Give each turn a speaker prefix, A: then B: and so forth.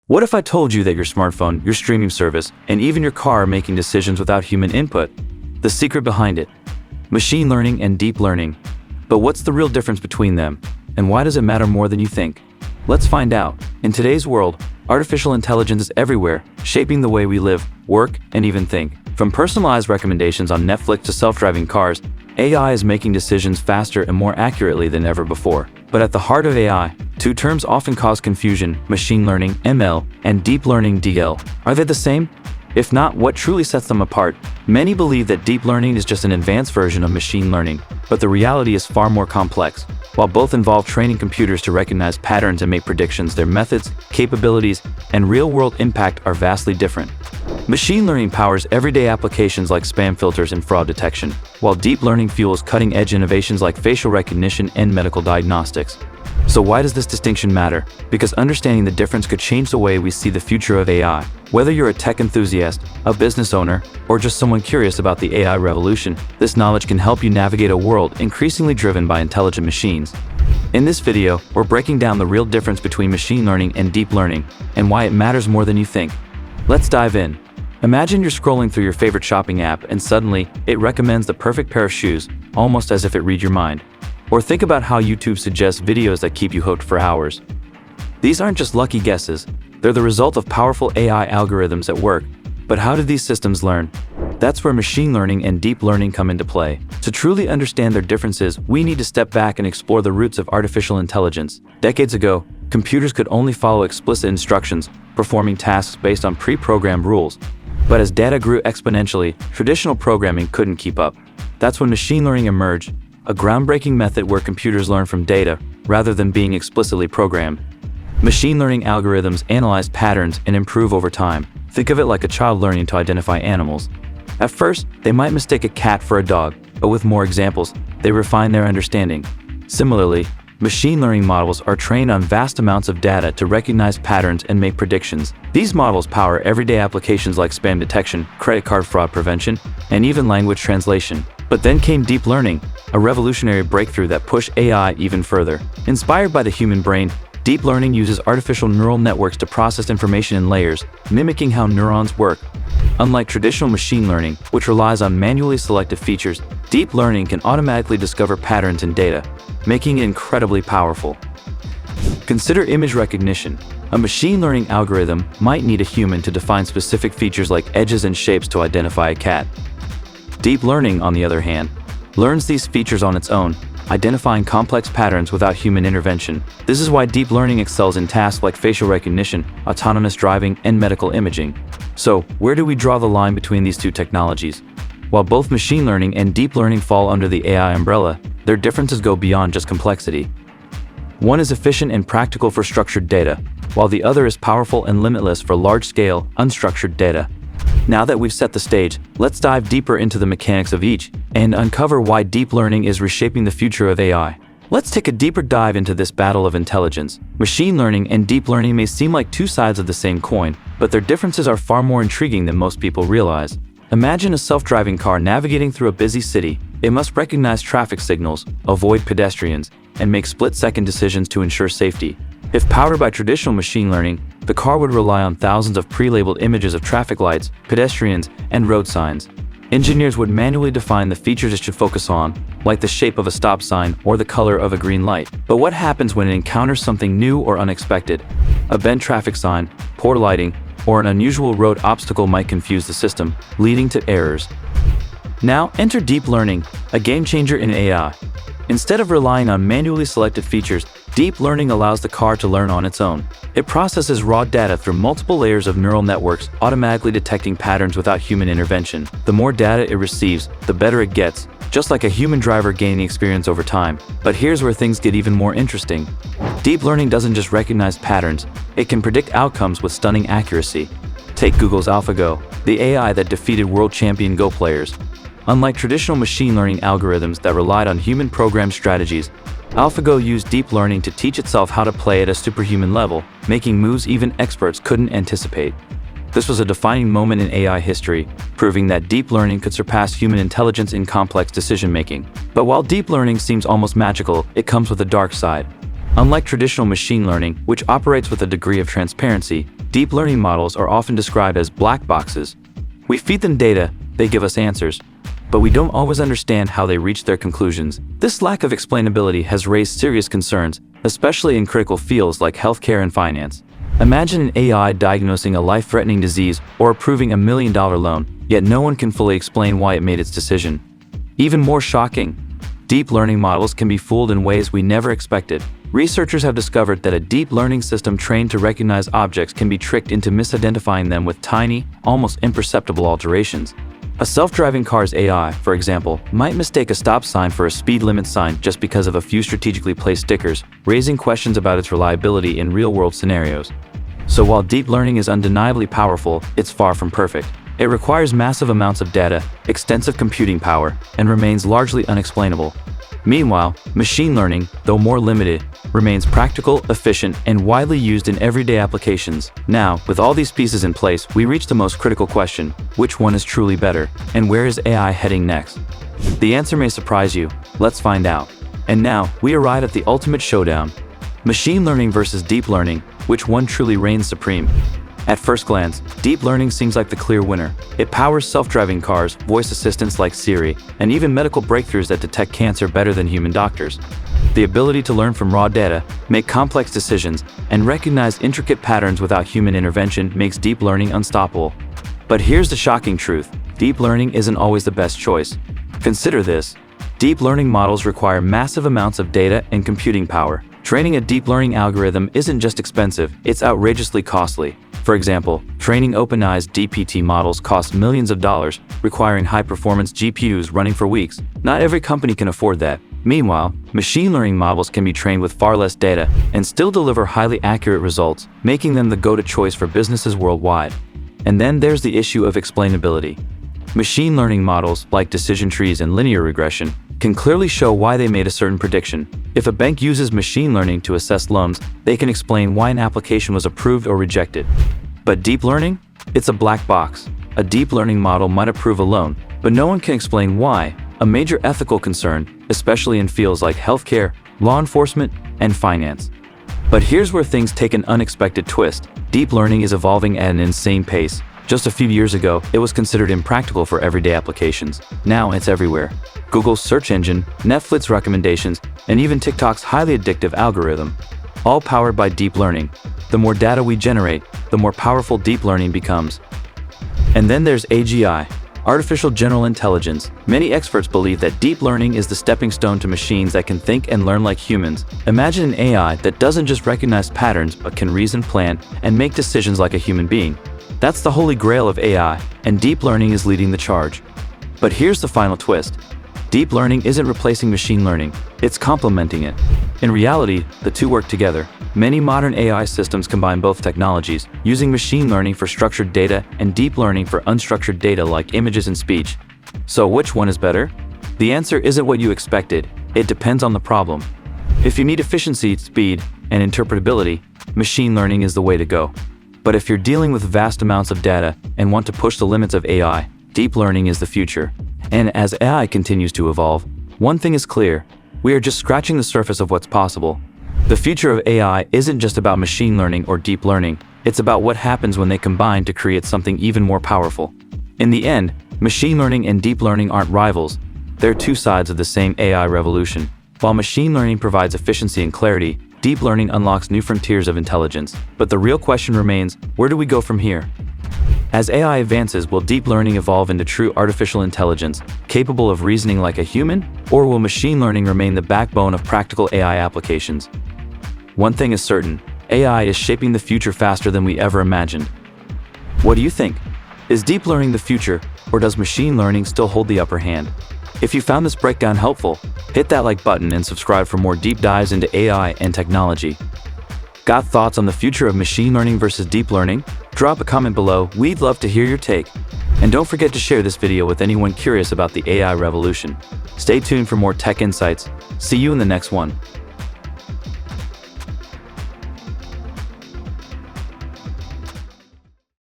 A: What if I told you that your smartphone, your streaming service, and even your car are making decisions without human input? The secret behind it: machine learning and deep learning. But what's the real difference between them? And why does it matter more than you think? Let's find out. In today's world, artificial intelligence is everywhere, shaping the way we live, work, and even think. From personalized recommendations on Netflix to self-driving cars, AI is making decisions faster and more accurately than ever before. But at the heart of AI, two terms often cause confusion: machine learning, ML, and deep learning, DL. Are they the same? If not, what truly sets them apart? Many believe that deep learning is just an advanced version of machine learning, but the reality is far more complex. While both involve training computers to recognize patterns and make predictions, their methods, capabilities, and real-world impact are vastly different. Machine learning powers everyday applications like spam filters and fraud detection, while deep learning fuels cutting-edge innovations like facial recognition and medical diagnostics. So why does this distinction matter? Because understanding the difference could change the way we see the future of AI. Whether you're a tech enthusiast, a business owner, or just someone curious about the AI revolution, this knowledge can help you navigate a world increasingly driven by intelligent machines. In this video, we're breaking down the real difference between machine learning and deep learning, and why it matters more than you think. Let's dive in. Imagine you're scrolling through your favorite shopping app and suddenly it recommends the perfect pair of shoes, almost as if it reads your mind. Or think about how YouTube suggests videos that keep you hooked for hours. These aren't just lucky guesses, they're the result of powerful AI algorithms at work. But how do these systems learn? That's where machine learning and deep learning come into play. To truly understand their differences, we need to step back and explore the roots of artificial intelligence. Decades ago, computers could only follow explicit instructions, performing tasks based on pre-programmed rules. But as data grew exponentially, traditional programming couldn't keep up. That's when machine learning emerged, a groundbreaking method where computers learn from data rather than being explicitly programmed. Machine learning algorithms analyze patterns and improve over time. Think of it like a child learning to identify animals. At first, they might mistake a cat for a dog, but with more examples, they refine their understanding. Similarly, machine learning models are trained on vast amounts of data to recognize patterns and make predictions. These models power everyday applications like spam detection, credit card fraud prevention, and even language translation. But then came deep learning, a revolutionary breakthrough that pushed AI even further. Inspired by the human brain, deep learning uses artificial neural networks to process information in layers, mimicking how neurons work. Unlike traditional machine learning, which relies on manually selected features, deep learning can automatically discover patterns in data, making it incredibly powerful. Consider image recognition. A machine learning algorithm might need a human to define specific features like edges and shapes to identify a cat. Deep learning, on the other hand, learns these features on its own, identifying complex patterns without human intervention. This is why deep learning excels in tasks like facial recognition, autonomous driving, and medical imaging. So, where do we draw the line between these two technologies? While both machine learning and deep learning fall under the AI umbrella, their differences go beyond just complexity. One is efficient and practical for structured data, while the other is powerful and limitless for large-scale, unstructured data. Now that we've set the stage, let's dive deeper into the mechanics of each and uncover why deep learning is reshaping the future of AI. Let's take a deeper dive into this battle of intelligence. Machine learning and deep learning may seem like two sides of the same coin, but their differences are far more intriguing than most people realize. Imagine a self-driving car navigating through a busy city. It must recognize traffic signals, avoid pedestrians, and make split-second decisions to ensure safety. If powered by traditional machine learning, the car would rely on thousands of pre-labeled images of traffic lights, pedestrians, and road signs. Engineers would manually define the features it should focus on, like the shape of a stop sign or the color of a green light. But what happens when it encounters something new or unexpected? A bent traffic sign, poor lighting, or an unusual road obstacle might confuse the system, leading to errors. Now, enter deep learning, a game changer in AI. Instead of relying on manually selected features, deep learning allows the car to learn on its own. It processes raw data through multiple layers of neural networks, automatically detecting patterns without human intervention. The more data it receives, the better it gets, just like a human driver gaining experience over time. But here's where things get even more interesting. Deep learning doesn't just recognize patterns, it can predict outcomes with stunning accuracy. Take Google's AlphaGo, the AI that defeated world champion Go players. Unlike traditional machine learning algorithms that relied on human-programmed strategies, AlphaGo used deep learning to teach itself how to play at a superhuman level, making moves even experts couldn't anticipate. This was a defining moment in AI history, proving that deep learning could surpass human intelligence in complex decision-making. But while deep learning seems almost magical, it comes with a dark side. Unlike traditional machine learning, which operates with a degree of transparency, Deep learning models are often described as black boxes. We feed them data, they give us answers, but we don't always understand how they reach their conclusions. This lack of explainability has raised serious concerns, especially in critical fields like healthcare and finance. Imagine an AI diagnosing a life-threatening disease or approving $1 million loan, yet no one can fully explain why it made its decision. Even more shocking, deep learning models can be fooled in ways we never expected. Researchers have discovered that a deep learning system trained to recognize objects can be tricked into misidentifying them with tiny, almost imperceptible alterations. A self-driving car's AI, for example, might mistake a stop sign for a speed limit sign just because of a few strategically placed stickers, raising questions about its reliability in real-world scenarios. So while deep learning is undeniably powerful, it's far from perfect. It requires massive amounts of data, extensive computing power, and remains largely unexplainable. Meanwhile, machine learning, though more limited, remains practical, efficient, and widely used in everyday applications. Now, with all these pieces in place, we reach the most critical question: which one is truly better, and where is AI heading next? The answer may surprise you. Let's find out. And now, we arrive at the ultimate showdown. Machine learning versus deep learning, which one truly reigns supreme? At first glance, deep learning seems like the clear winner. It powers self-driving cars, voice assistants like Siri, and even medical breakthroughs that detect cancer better than human doctors. The ability to learn from raw data, make complex decisions, and recognize intricate patterns without human intervention makes deep learning unstoppable. But here's the shocking truth: deep learning isn't always the best choice. Consider this. Deep learning models require massive amounts of data and computing power. Training a deep learning algorithm isn't just expensive, it's outrageously costly. For example, training OpenAI's GPT models costs millions of dollars, requiring high-performance GPUs running for weeks. Not every company can afford that. Meanwhile, machine learning models can be trained with far less data and still deliver highly accurate results, making them the go-to choice for businesses worldwide. And then there's the issue of explainability. Machine learning models, like decision trees and linear regression, can clearly show why they made a certain prediction. If a bank uses machine learning to assess loans, they can explain why an application was approved or rejected. But deep learning? It's a black box. A deep learning model might approve a loan, but no one can explain why, a major ethical concern, especially in fields like healthcare, law enforcement, and finance. But here's where things take an unexpected twist. Deep learning is evolving at an insane pace. Just a few years ago, it was considered impractical for everyday applications. Now it's everywhere. Google's search engine, Netflix recommendations, and even TikTok's highly addictive algorithm, all powered by deep learning. The more data we generate, the more powerful deep learning becomes. And then there's AGI, artificial general intelligence. Many experts believe that deep learning is the stepping stone to machines that can think and learn like humans. Imagine an AI that doesn't just recognize patterns but can reason, plan, and make decisions like a human being. That's the holy grail of AI, and deep learning is leading the charge. But here's the final twist. Deep learning isn't replacing machine learning, it's complementing it. In reality, the two work together. Many modern AI systems combine both technologies, using machine learning for structured data and deep learning for unstructured data like images and speech. So which one is better? The answer isn't what you expected, it depends on the problem. If you need efficiency, speed, and interpretability, machine learning is the way to go. But if you're dealing with vast amounts of data and want to push the limits of AI, deep learning is the future. And as AI continues to evolve, one thing is clear: we are just scratching the surface of what's possible. The future of AI isn't just about machine learning or deep learning, it's about what happens when they combine to create something even more powerful. In the end, machine learning and deep learning aren't rivals, they're two sides of the same AI revolution. While machine learning provides efficiency and clarity, deep learning unlocks new frontiers of intelligence. But the real question remains, where do we go from here? As AI advances, will deep learning evolve into true artificial intelligence, capable of reasoning like a human? Or will machine learning remain the backbone of practical AI applications? One thing is certain, AI is shaping the future faster than we ever imagined. What do you think? Is deep learning the future, or does machine learning still hold the upper hand? If you found this breakdown helpful, hit that like button and subscribe for more deep dives into AI and technology. Got thoughts on the future of machine learning versus deep learning? Drop a comment below, we'd love to hear your take. And don't forget to share this video with anyone curious about the AI revolution. Stay tuned for more tech insights. See you in the next one.